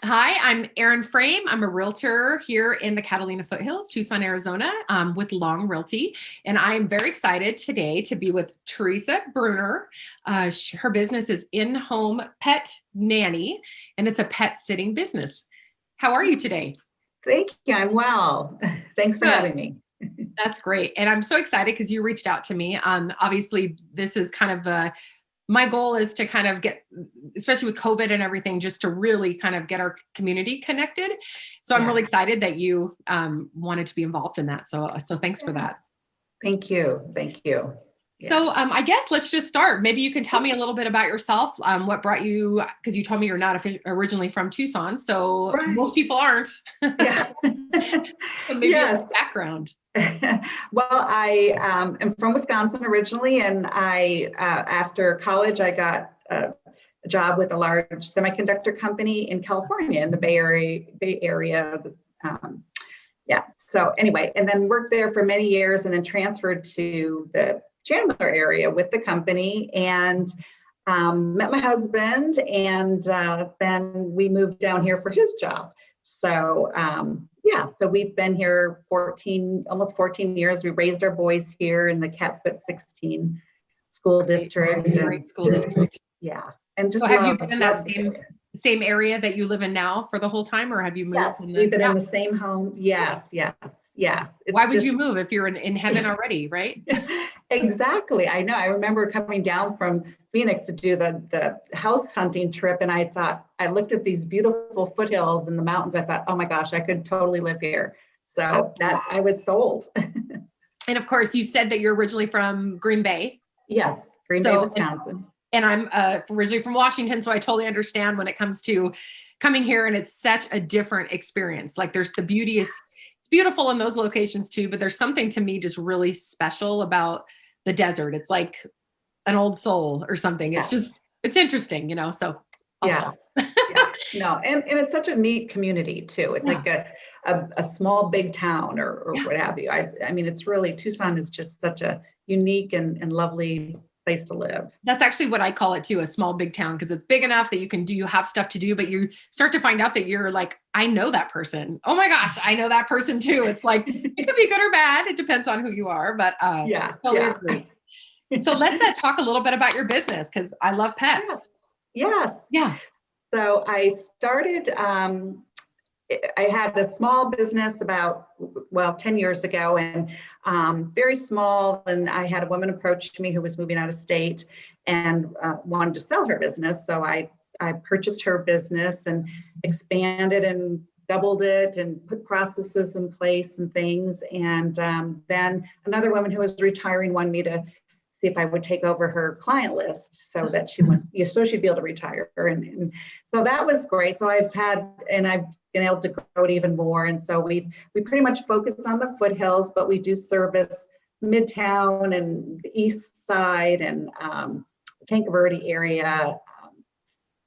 Hi, I'm Erin Frame. I'm a realtor here in the Catalina Foothills, Tucson, Arizona, with Long Realty. And I'm very excited today to be with Teresa Bruner. Her business is In-Home Pet Nanny, and it's a pet sitting business. How are you today? Thank you. I'm well. Thanks for having me. That's great. And I'm so excited because you reached out to me. Obviously, this is kind of my goal is to kind of get, especially with COVID and everything, just to really kind of get our community connected. So I'm really excited that you wanted to be involved in that. So thanks for that. Thank you. Thank you. Yeah. So I guess let's just start. Maybe you can tell me a little bit about yourself. What brought you, because you told me you're not originally from Tucson, so most people aren't. Yeah. So maybe your background. Well, I am from Wisconsin originally, and I after college I got a job with a large semiconductor company in California in the Bay Area. So anyway, and then worked there for many years, and then transferred to the Chandler area with the company, and met my husband, and then we moved down here for his job. So so we've been here almost 14 years. We raised our boys here in the Catfoot 16 school district. Great school district. Yeah. And just so have you been in that same area that you live in now for the whole time, or have you moved? Yes, we've been in the same home. Yes. Why would you move if you're in heaven already, right? Exactly. I know. I remember coming down from Phoenix to do the house hunting trip, and I looked at these beautiful foothills in the mountains. I thought, oh my gosh, I could totally live here. So I was sold. And of course, you said that you're originally from Green Bay. Yes, Green Bay, Wisconsin. And I'm originally from Washington, so I totally understand when it comes to coming here, and it's such a different experience. Like there's the beauty it's beautiful in those locations too, but there's something to me just really special about the desert. It's like an old soul or something. It's just, it's interesting, so I'll stop. No, and it's such a neat community too. It's like a small, big town or what have you. I mean, it's really, Tucson is just such a unique and lovely place to live. That's actually what I call it too, a small, big town, because it's big enough that you have stuff to do, but you start to find out that you're like, I know that person. Oh my gosh, I know that person too. It's like, it could be good or bad. It depends on who you are, but totally agree. So let's talk a little bit about your business, because I love pets. Yes. Yeah. So I started, I had a small business about 10 years ago, and very small. And I had a woman approach me who was moving out of state and wanted to sell her business. So I purchased her business and expanded and doubled it and put processes in place and things. And then another woman who was retiring wanted me to see if I would take over her client list so that she'd be able to retire. And so that was great. So I've been able to grow it even more. And so we pretty much focus on the foothills, but we do service Midtown and the East Side and Tanque Verde area.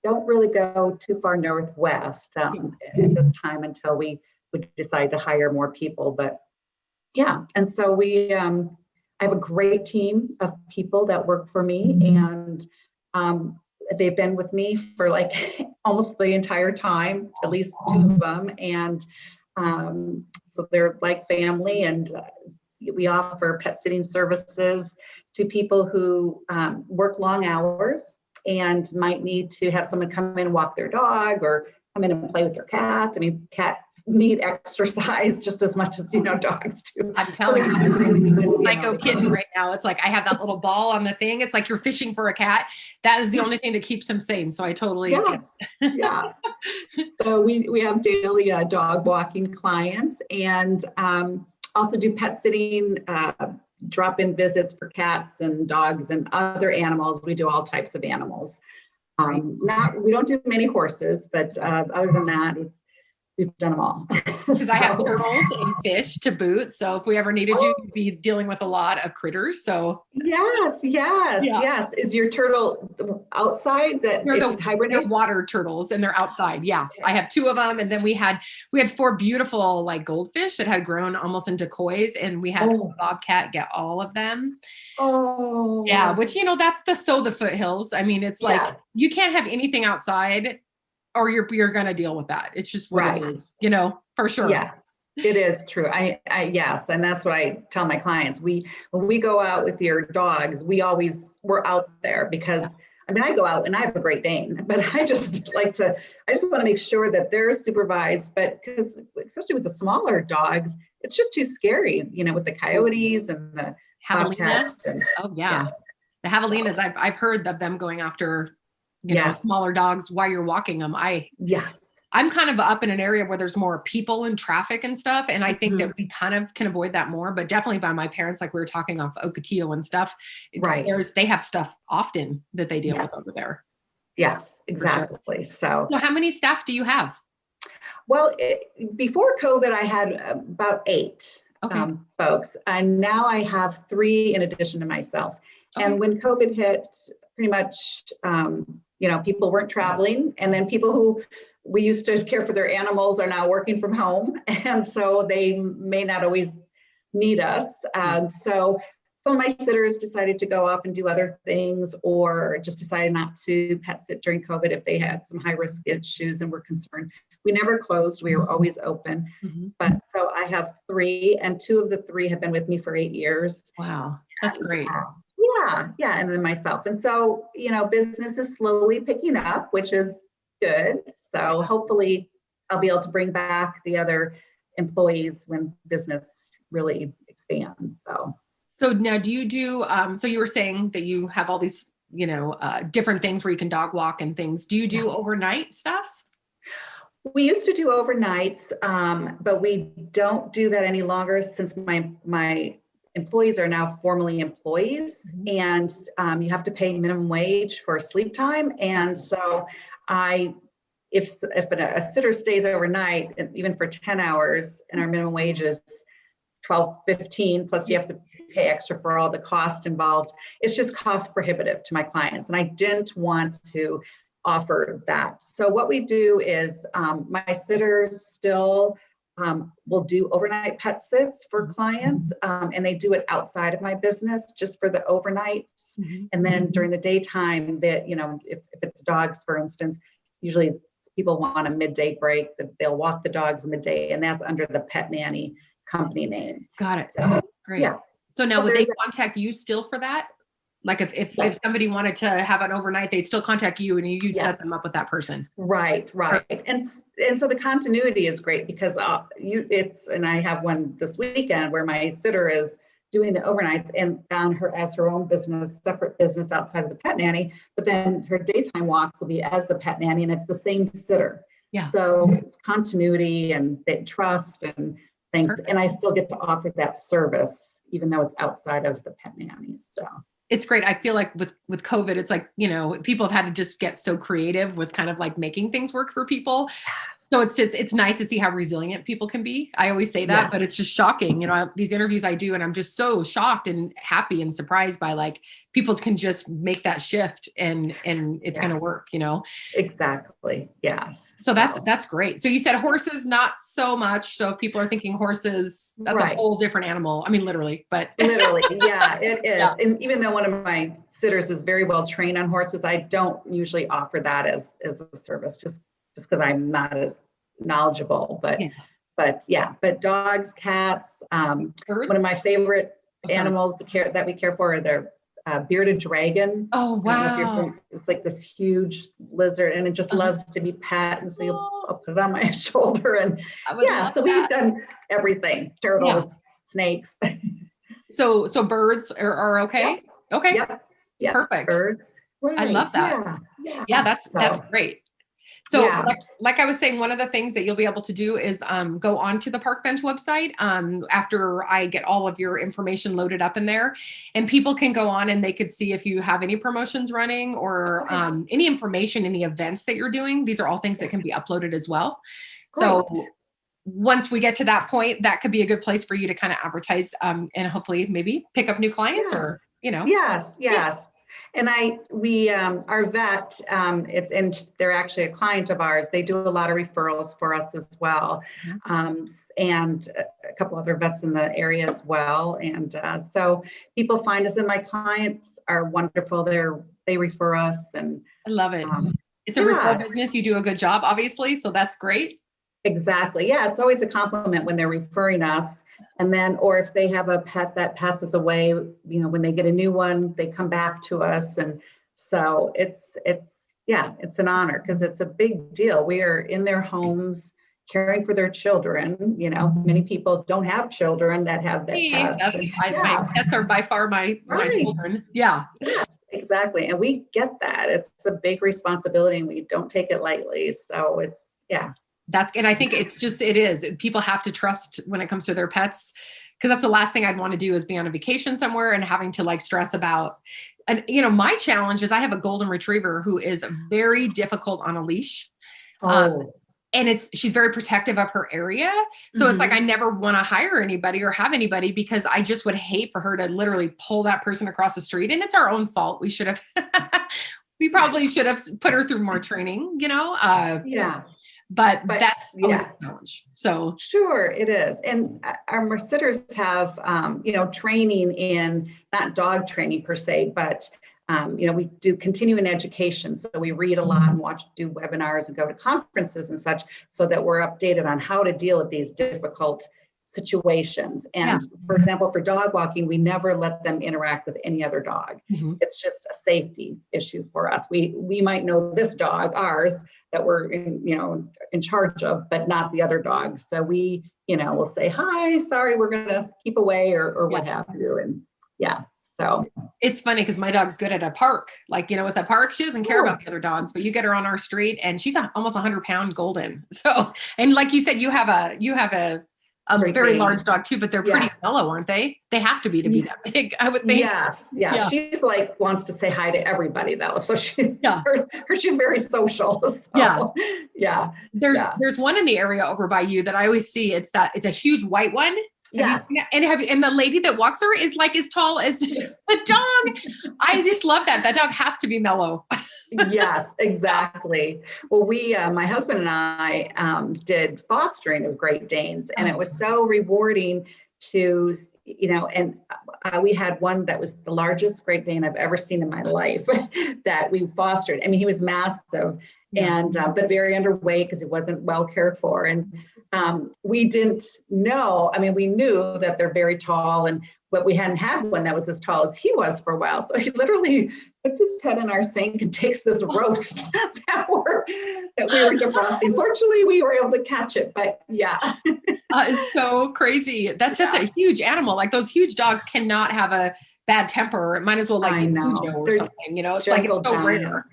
Don't really go too far northwest at this time until we decide to hire more people. But and so I have a great team of people that work for me, and they've been with me for like almost the entire time, at least two of them. And so they're like family, and we offer pet sitting services to people who work long hours and might need to have someone come in and walk their dog or come in and play with their cat. I mean, cats need exercise just as much as, dogs do. I'm telling you, I'm psycho kitten right now. It's like, I have that little ball on the thing. It's like you're fishing for a cat. That is the only thing that keeps him sane. So I totally get it. Yeah. So we have daily dog walking clients, and also do pet sitting, drop-in visits for cats and dogs and other animals. We do all types of animals. We don't do many horses, but other than that, it's we've done them all. Because I have So- turtles and fish to boot. So if we ever needed you, you'd be dealing with a lot of critters. So Yes, yes, yeah. yes. Is your turtle outside that They're it the hibernates? they're water turtles and they're outside. Yeah. I have two of them. And then we had 4 beautiful like goldfish that had grown almost into kois, and we had a Oh. bobcat get all of them. Oh, Yeah, which that's the foothills. I mean, it's like yeah, you can't have anything outside or you're gonna deal with that. It's just what right. it is, for sure. Yeah, it is true. Yes, and that's what I tell my clients. When we go out with your dogs, we're out there because I mean, I go out and I have a Great Dane, but I just want to make sure that they're supervised, but because especially with the smaller dogs, it's just too scary, with the coyotes and the Javelina. bobcats and Oh yeah. The javelinas, I've heard of them going after, Yes. smaller dogs while you're walking them. yes. I'm kind of up in an area where there's more people and traffic and stuff. And I think Mhm. that we kind of can avoid that more, but definitely by my parents, like we were talking off Ocotillo and stuff. Right. They have stuff often that they deal Yes. with over there. Yes, exactly. So how many staff do you have? well, before COVID, I had about 8 Okay. folks, and now I have 3 in addition to myself. Okay. And when COVID hit, pretty much, people weren't traveling, and then people who we used to care for their animals are now working from home, and so they may not always need us. So some of my sitters decided to go off and do other things, or just decided not to pet sit during COVID if they had some high risk issues and were concerned. We never closed. We were always open. Mhm. But so I have 3, and 2 of the 3 have been with me for 8 years. Wow. That's great. Yeah. And then myself. And so, business is slowly picking up, which is good. So hopefully I'll be able to bring back the other employees when business really expands. So now do you do, so you were saying that you have all these, different things where you can dog walk and things. Do you do overnight stuff? We used to do overnights, but we don't do that any longer since my employees are now formally employees, and you have to pay minimum wage for sleep time. And so if a sitter stays overnight, even for 10 hours, and our minimum wage is $12.15, plus you have to pay extra for all the cost involved, it's just cost prohibitive to my clients. And I didn't want to offer that. So what we do is my sitters still will do overnight pet sits for clients, and they do it outside of my business just for the overnights. And then during the daytime, that if it's dogs, for instance, usually people want a midday break, that they'll walk the dogs midday, and that's under the Pet Nanny company name. Got it. So, Great. yeah. So now So would they there's contact you still for that? Like if Yes. somebody wanted to have an overnight, they'd still contact you and you'd set Yes. them up with that person. Right. And so the continuity is great because and I have one this weekend where my sitter is doing the overnights and on as her own business, separate business outside of the Pet Nanny, but then her daytime walks will be as the Pet Nanny, and it's the same sitter. Yeah. So it's continuity and they trust and things. Perfect. And I still get to offer that service, even though it's outside of the Pet Nanny. So It's great. I feel like with COVID, it's like, people have had to just get so creative with kind of like making things work for people. So it's nice to see how resilient people can be. I always say that, but it's just shocking. These interviews I do, and I'm just so shocked and happy and surprised by like people can just make that shift and it's going to work, Exactly. Yes. So that's great. So you said horses, not so much. So if people are thinking horses, that's a whole different animal. I mean, literally, but literally, yeah, it is. Yeah. And even though one of my sitters is very well trained on horses, I don't usually offer that as a service just because I'm not as knowledgeable. But dogs, cats, birds? one of my favorite animals that we care for are their bearded dragon. Oh, wow. It's like this huge lizard, and it just loves to be pet. And so I'll put it on my shoulder, and so we've done everything: turtles, snakes. So birds are okay. Yep. Okay. Yep. Perfect. Birds. Right. I love that. Yeah. That's great. So Yeah. like I was saying, one of the things that you'll be able to do is go onto the Park Bench website after I get all of your information loaded up in there, and people can go on and they could see if you have any promotions running or any information, any events that you're doing. These are all things that can be uploaded as well. Great. So once we get to that point, that could be a good place for you to kind of advertise and hopefully maybe pick up new clients or, Yes. And our vet, they're actually a client of ours. They do a lot of referrals for us as well. And a couple other vets in the area as well. And so people find us, and my clients are wonderful. They refer us, and I love it. It's a referral business. You do a good job, obviously. So that's great. Exactly. Yeah. It's always a compliment when they're referring us. And then, or if they have a pet that passes away, when they get a new one, they come back to us. And so it's an honor, because it's a big deal. We are in their homes caring for their children. Many people don't have children that have that pets. My pets are by far my children. Yeah. Yes, exactly. And we get that. It's a big responsibility, and we don't take it lightly. So and I think it is. People have to trust when it comes to their pets, because that's the last thing I'd want to do is be on a vacation somewhere and having to stress about. And, my challenge is I have a golden retriever who is very difficult on a leash. And she's very protective of her area. So it's like, I never want to hire anybody or have anybody, because I just would hate for her to literally pull that person across the street. And it's our own fault. We probably should have put her through more training, But that's always a challenge. So sure, it is. And our sitters have, training in, not dog training per se, but, we do continuing education. So we read a lot and do webinars and go to conferences and such, so that we're updated on how to deal with these difficult situations. And for example, for dog walking, we never let them interact with any other dog. It's just a safety issue for us. We might know this dog, ours, that we're in charge of, but not the other dogs. So we, we'll say, hi, sorry, we're going to keep away or what have you. And so it's funny because my dog's good at a park, with a park, she doesn't care about the other dogs, but you get her on our street and she's almost 100-pound golden. So, and like you said, you have a very large dog too, but they're pretty mellow, aren't they? They have to be that big, I would think. Yes. She's wants to say hi to everybody though. So she's very social. So, There's one in the area over by you that I always see. It's a huge white one. Yes. And the lady that walks her is as tall as the dog. I just love that. That dog has to be mellow. Yes, exactly. Well, my husband and I did fostering of Great Danes, and it was so rewarding to, and we had one that was the largest Great Dane I've ever seen in my life that we fostered. I mean, he was massive and, but very underweight because he wasn't well cared for. And we didn't know, we knew that they're very tall, but we hadn't had one that was as tall as he was for a while. So he literally puts his head in our sink and takes this roast that we were defrosting. Fortunately, we were able to catch it, but it's so crazy. That's a huge animal. Those huge dogs cannot have a bad temper. It might as well be Cujo or something, it's so rare.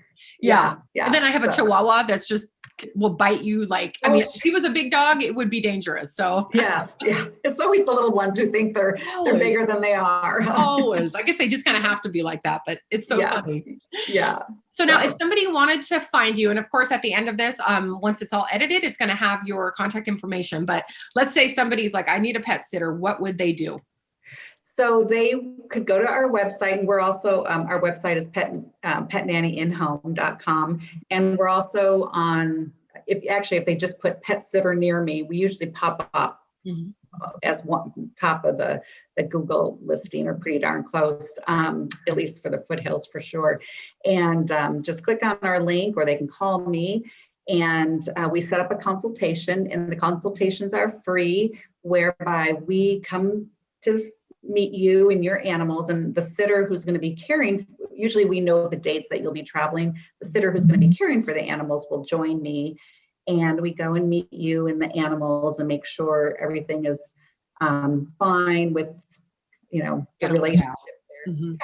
Yeah. And then I have a Chihuahua that's just will bite you. If he was a big dog, it would be dangerous. So it's always the little ones who think they're bigger than they are. Always. I guess they just kind of have to be like that, but it's so funny. Yeah. So now if somebody wanted to find you, and of course, at the end of this, once it's all edited, it's going to have your contact information, but let's say somebody's like, I need a pet sitter. What would they do? So they could go to our website, and we're also, our website is petnannyinhome.com. And we're also on, if they just put pet sitter near me, we usually pop up as one top of the Google listing, or pretty darn close, at least for the foothills for sure. And just click on our link, or they can call me, and we set up a consultation, and the consultations are free, whereby we come to meet you and your animals, and the sitter who's going to be caring, usually we know the dates that you'll be traveling, the sitter who's going to be caring for the animals will join me, and we go and meet you and the animals and make sure everything is fine with, the relationship there.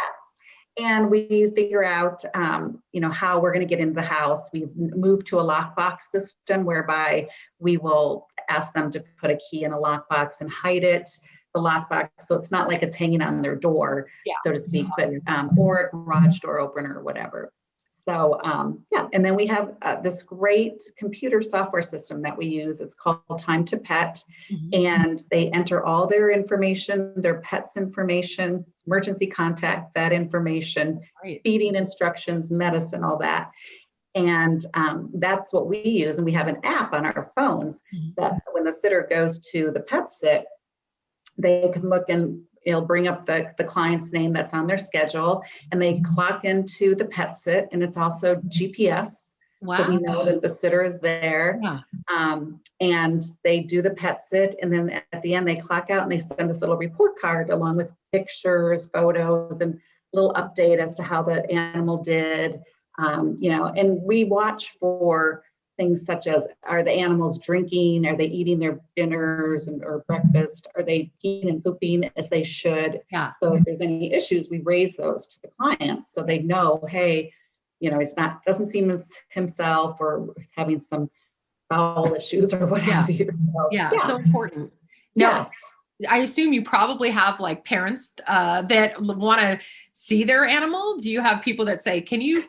And we figure out, how we're going to get into the house. We've moved to a lockbox system whereby we will ask them to put a key in a lockbox and hide it, the lockbox, so it's not like it's hanging on their door, so to speak, but or a garage door opener or whatever. So and then we have this great computer software system that we use. It's called Time to Pet, and they enter all their information, their pet's information, emergency contact, vet information, feeding instructions, medicine, all that. And that's what we use. And we have an app on our phones that so when the sitter goes to the pet sit, they can look and it'll bring up the client's name that's on their schedule, and they clock into the pet sit, and it's also GPS. Wow. So we know that the sitter is there. Yeah. And they do the pet sit, and then at the end they clock out and they send us a little report card along with pictures, photos, and a little update as to how the animal did. And we watch for things such as, are the animals drinking? Are they eating their dinners or breakfast? Are they peeing and pooping as they should? Yeah. So if there's any issues, we raise those to the clients so they know, hey, it's doesn't seem as himself or having some bowel issues or what have you. So, so important. Now, I assume you probably have like parents that want to see their animal. Do you have people that say, can you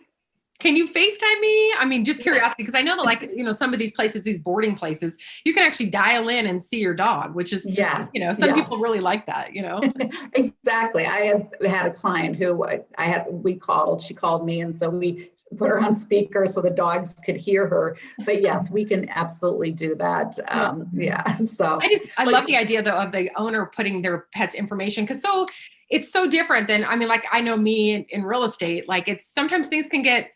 FaceTime me? I mean, just curiosity, because I know that some of these places, these boarding places, you can actually dial in and see your dog, which is just, some people really like that, Exactly. I have had a client who she called me, and so we put her on speaker so the dogs could hear her. But yes, we can absolutely do that. So I love the idea though of the owner putting their pet's information, because it's so different than, I know me in real estate, sometimes things can get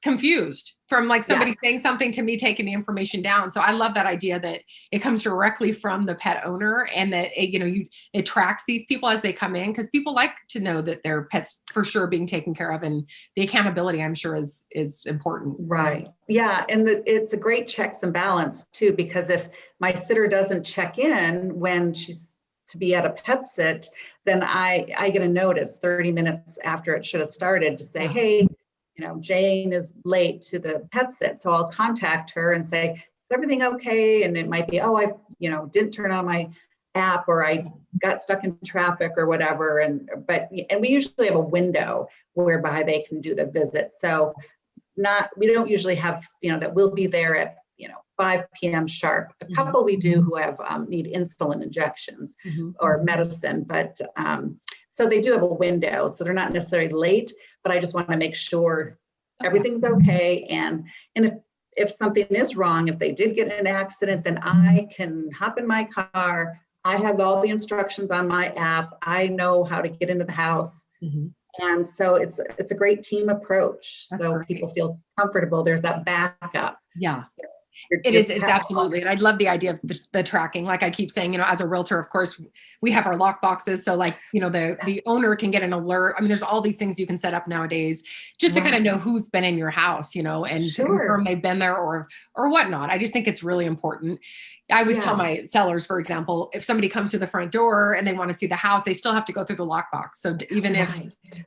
confused from somebody saying something to me taking the information down. So I love that idea that it comes directly from the pet owner, and that it tracks these people as they come in, because people like to know that their pet's for sure being taken care of, and the accountability, I'm sure, is important. Right. Yeah. And it's a great checks and balance too, because if my sitter doesn't check in when she's to be at a pet sit, then I get a notice 30 minutes after it should have started to say, hey, Jane is late to the pet sit. So I'll contact her and say, is everything okay? And it might be, I didn't turn on my app, or I got stuck in traffic or whatever. And we usually have a window whereby they can do the visit. So we don't usually have, that we'll be there at, 5 p.m. sharp. A couple we do who have need insulin injections or medicine, but so they do have a window. So they're not necessarily late, but I just want to make sure everything's okay. And if something is wrong, if they did get in an accident, then I can hop in my car. I have all the instructions on my app. I know how to get into the house. And so it's a great team approach. That's so great. People feel comfortable. There's that backup. Yeah. It's absolutely. And I love the idea of the tracking. Like I keep saying, as a realtor, of course, we have our lock boxes. So the owner can get an alert. There's all these things you can set up nowadays just to kind of know who's been in your house, and to confirm they've been there or whatnot. I just think it's really important. I always tell my sellers, for example, if somebody comes to the front door and they want to see the house, they still have to go through the lockbox. So even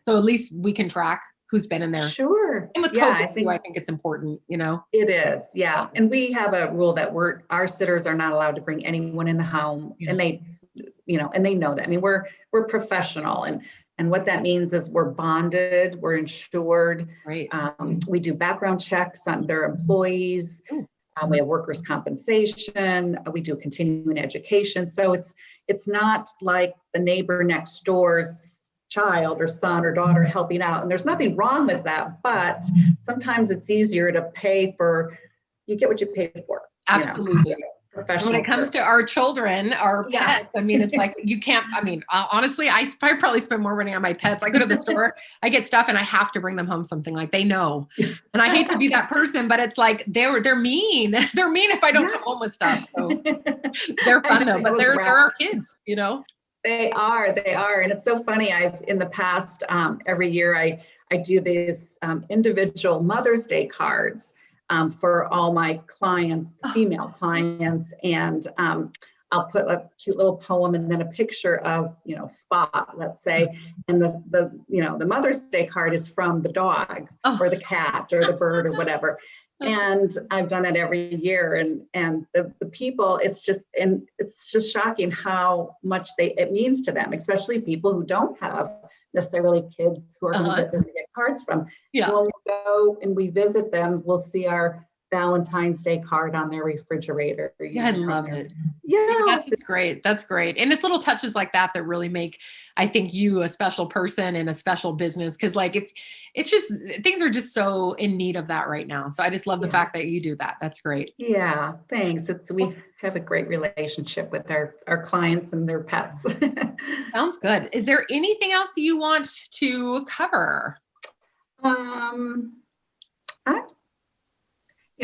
so at least we can track who's been in there. Sure. And with COVID, I think it's important, It is, yeah. And we have a rule that our sitters are not allowed to bring anyone in the home, and they, and they know that. We're professional, and what that means is we're bonded, we're insured. Right. We do background checks on their employees. We have workers' compensation. We do continuing education. So it's not like the neighbor next door's child or son or daughter helping out. And there's nothing wrong with that, but sometimes it's easier to pay for, you get what you pay for. Absolutely. When it comes to our children, our pets, it's like, you can't, honestly, I probably spend more money on my pets. I go to the store, I get stuff and I have to bring them home something, like they know. And I hate to be that person, but it's like, they're mean. They're mean if I don't come home with stuff. So they're fun though, but they're our kids, They are. And it's so funny. In the past, every year I do these individual Mother's Day cards for all my clients, female clients. And I'll put a cute little poem and then a picture of, Spot, let's say, and the Mother's Day card is from the dog or the cat or the bird or whatever. And I've done that every year, and the people, it's just shocking how much it means to them, especially people who don't have necessarily kids who are going to get cards from. Yeah. When we go and we visit them, we'll see our Valentine's Day card on their refrigerator. Yeah, I love it. Yeah, that's great. That's great. And it's little touches like that really make, I think, you a special person and a special business. Cause like, if it's just, things are just so in need of that right now. So I just love the fact that you do that. That's great. Yeah, thanks. We have a great relationship with our clients and their pets. Sounds good. Is there anything else you want to cover?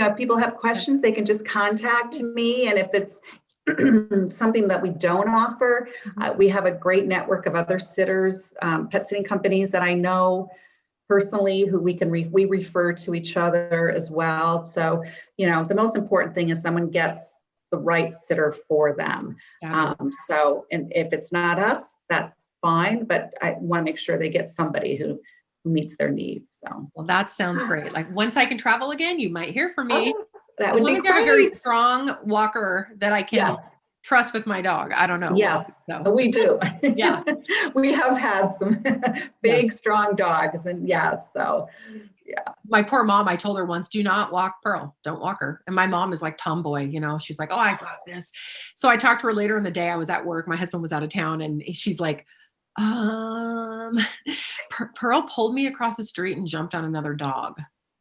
If people have questions, they can just contact me. And if it's something that we don't offer, we have a great network of other sitters, pet sitting companies that I know personally who we refer to each other as well. So, the most important thing is someone gets the right sitter for them. And if it's not us, that's fine. But I want to make sure they get somebody who meets their needs. So, well, that sounds great. Like once I can travel again, you might hear from me. That as would long be as you have a great. very strong walker that I can trust with my dog. I don't know. Yes, so. we do. Yeah. We have had some big, strong dogs, and so yeah. My poor mom, I told her once, do not walk Pearl. Don't walk her. And my mom is like tomboy, she's like, oh, I got this. So I talked to her later in the day. I was at work. My husband was out of town, and she's like, Pearl pulled me across the street and jumped on another dog.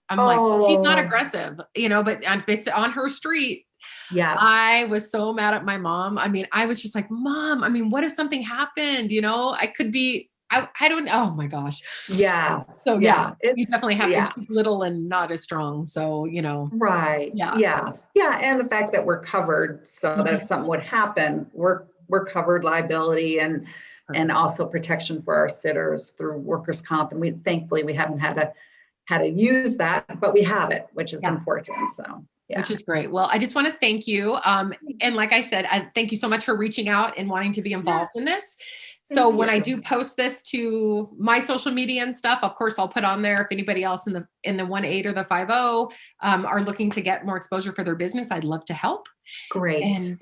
I'm like, she's not aggressive, but if it's on her street. Yeah. I was so mad at my mom. I mean, I was just like, Mom, what if something happened? I could be, I don't know. Oh my gosh. Yeah. So you definitely have to be little and not as strong. So, Right. Yeah. Yeah. And the fact that we're covered so that if something would happen, we're covered liability and also protection for our sitters through workers' comp. And thankfully we haven't had to use that, but we have it, which is important. So. Yeah. Which is great. Well, I just want to thank you. And like I said, I thank you so much for reaching out and wanting to be involved in this. So when I do post this to my social media and stuff, of course, I'll put on there if anybody else in the 1-8 or the 5-0 are looking to get more exposure for their business. I'd love to help. Great. And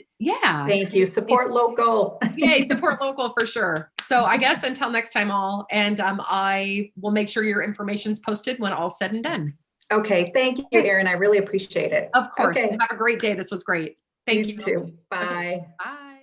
thank you. Support local. Yay, support local for sure. So I guess until next time, I will make sure your information's posted when all's said and done. Okay. Thank you, Erin. I really appreciate it. Of course. Okay. Have a great day. This was great. Thank you. You too. Bye. Okay. Bye.